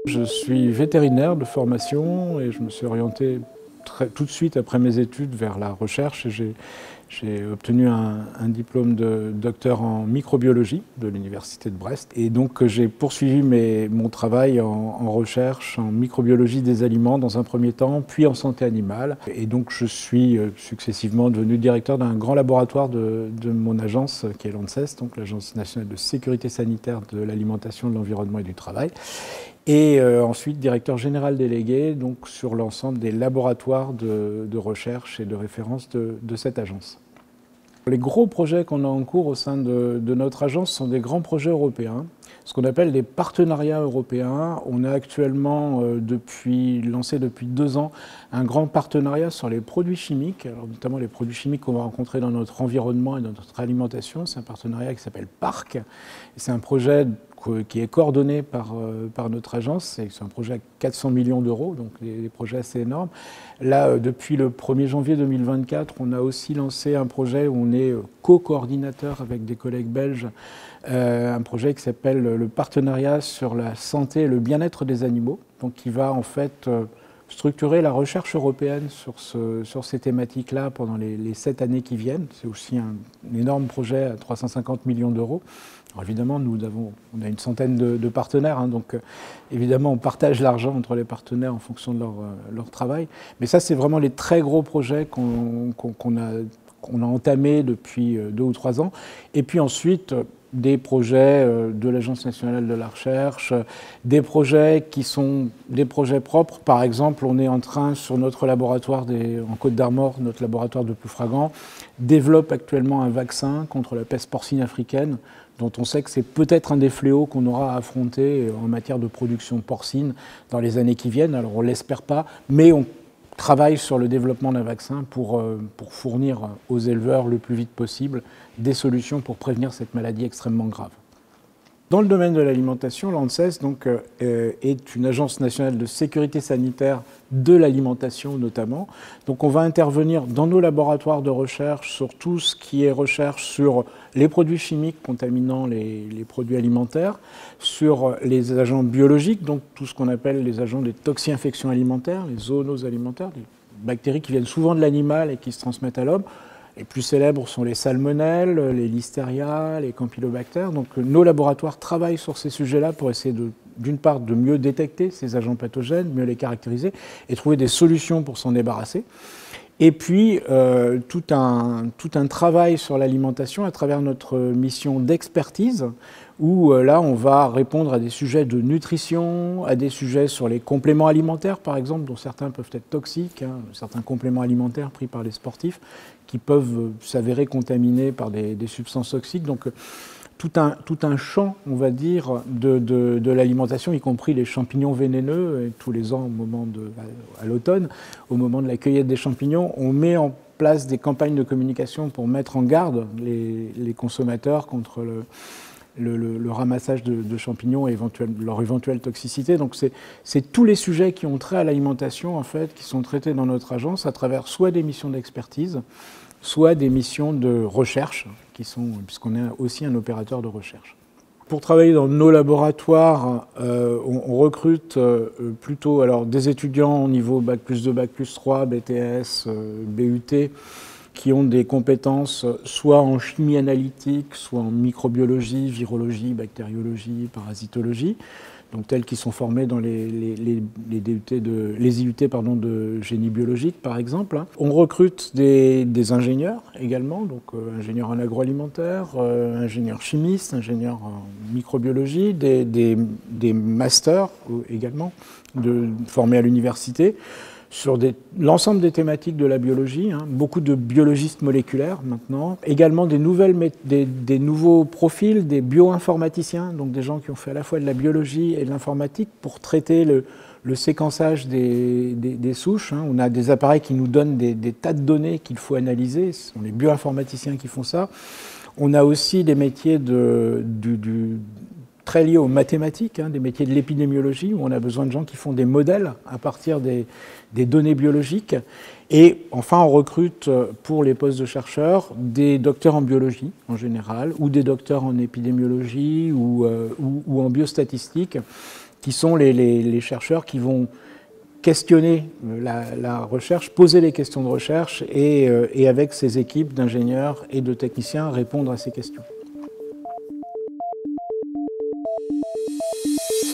Je suis vétérinaire de formation et je me suis orienté tout de suite après mes études vers la recherche. J'ai obtenu un diplôme de docteur en microbiologie de l'université de Brest. Et donc j'ai poursuivi mon travail en recherche en microbiologie des aliments dans un premier temps, puis en santé animale. Et donc je suis successivement devenu directeur d'un grand laboratoire de mon agence qui est l'ANSES, donc l'Agence nationale de sécurité sanitaire de l'alimentation, de l'environnement et du travail. Et ensuite directeur général délégué donc, sur l'ensemble des laboratoires de recherche et de référence de cette agence. Les gros projets qu'on a en cours au sein de notre agence sont des grands projets européens, ce qu'on appelle des partenariats européens. On a actuellement, lancé depuis 2 ans, un grand partenariat sur les produits chimiques, alors notamment les produits chimiques qu'on va rencontrer dans notre environnement et dans notre alimentation. C'est un partenariat qui s'appelle PARC. C'est un projet qui est coordonné par notre agence. C'est un projet à 400 millions d'euros, donc des projets assez énormes. Là, depuis le 1er janvier 2024, on a aussi lancé un projet où on est co-coordinateur avec des collègues belges, un projet qui s'appelle le partenariat sur la santé et le bien-être des animaux, donc qui va en fait structurer la recherche européenne sur ces thématiques-là pendant les 7 années qui viennent. C'est aussi un énorme projet à 350 millions d'euros. Alors évidemment, on a une centaine de partenaires, hein, donc évidemment on partage l'argent entre les partenaires en fonction de leur travail. Mais ça, c'est vraiment les très gros projets qu'on a entamés depuis 2 ou 3 ans. Et puis ensuite, des projets de l'Agence nationale de la recherche, des projets qui sont des projets propres. Par exemple, on est en train, sur notre laboratoire en Côte d'Armor, notre laboratoire de Ploufragan, développe actuellement un vaccin contre la peste porcine africaine, dont on sait que c'est peut-être un des fléaux qu'on aura à affronter en matière de production porcine dans les années qui viennent. Alors on ne l'espère pas, mais on travaille sur le développement d'un vaccin pour fournir aux éleveurs le plus vite possible des solutions pour prévenir cette maladie extrêmement grave. Dans le domaine de l'alimentation, l'ANSES est une agence nationale de sécurité sanitaire de l'alimentation notamment. Donc on va intervenir dans nos laboratoires de recherche sur tout ce qui est recherche sur les produits chimiques contaminant les produits alimentaires, sur les agents biologiques, donc tout ce qu'on appelle les agents des toxi-infections alimentaires, les zoonoses alimentaires, des bactéries qui viennent souvent de l'animal et qui se transmettent à l'homme. Les plus célèbres sont les salmonelles, les listeria, les campylobactères. Donc nos laboratoires travaillent sur ces sujets-là pour essayer d'une part de mieux détecter ces agents pathogènes, mieux les caractériser et trouver des solutions pour s'en débarrasser. Et puis tout un travail sur l'alimentation à travers notre mission d'expertise où là on va répondre à des sujets de nutrition, à des sujets sur les compléments alimentaires par exemple, dont certains peuvent être toxiques, hein, certains compléments alimentaires pris par les sportifs qui peuvent s'avérer contaminés par des substances toxiques. Donc tout un champ, on va dire, de l'alimentation, y compris les champignons vénéneux. Et tous les ans, à l'automne, au moment de la cueillette des champignons, on met en place des campagnes de communication pour mettre en garde les consommateurs contre le ramassage de champignons et leur éventuelle toxicité. Donc c'est tous les sujets qui ont trait à l'alimentation, en fait, qui sont traités dans notre agence à travers soit des missions d'expertise, soit des missions de recherche, puisqu'on est aussi un opérateur de recherche. Pour travailler dans nos laboratoires, on recrute plutôt des étudiants au niveau Bac+2, Bac+3, BTS, BUT, qui ont des compétences soit en chimie analytique, soit en microbiologie, virologie, bactériologie, parasitologie, donc tels qui sont formés dans les IUT de génie biologique par exemple. On recrute des ingénieurs également, donc ingénieurs en agroalimentaire, ingénieurs chimistes, ingénieurs en microbiologie, des masters également formés à l'université, sur l'ensemble des thématiques de la biologie, hein, beaucoup de biologistes moléculaires maintenant, également des nouveaux profils, des bioinformaticiens, donc des gens qui ont fait à la fois de la biologie et de l'informatique pour traiter le séquençage des souches. Hein. On a des appareils qui nous donnent des tas de données qu'il faut analyser, ce sont les bioinformaticiens qui font ça. On a aussi des métiers du très liés aux mathématiques, des métiers de l'épidémiologie, où on a besoin de gens qui font des modèles à partir des données biologiques. Et enfin, on recrute pour les postes de chercheurs des docteurs en biologie en général, ou des docteurs en épidémiologie ou en biostatistique, qui sont les chercheurs qui vont questionner la recherche, poser les questions de recherche et avec ces équipes d'ingénieurs et de techniciens répondre à ces questions.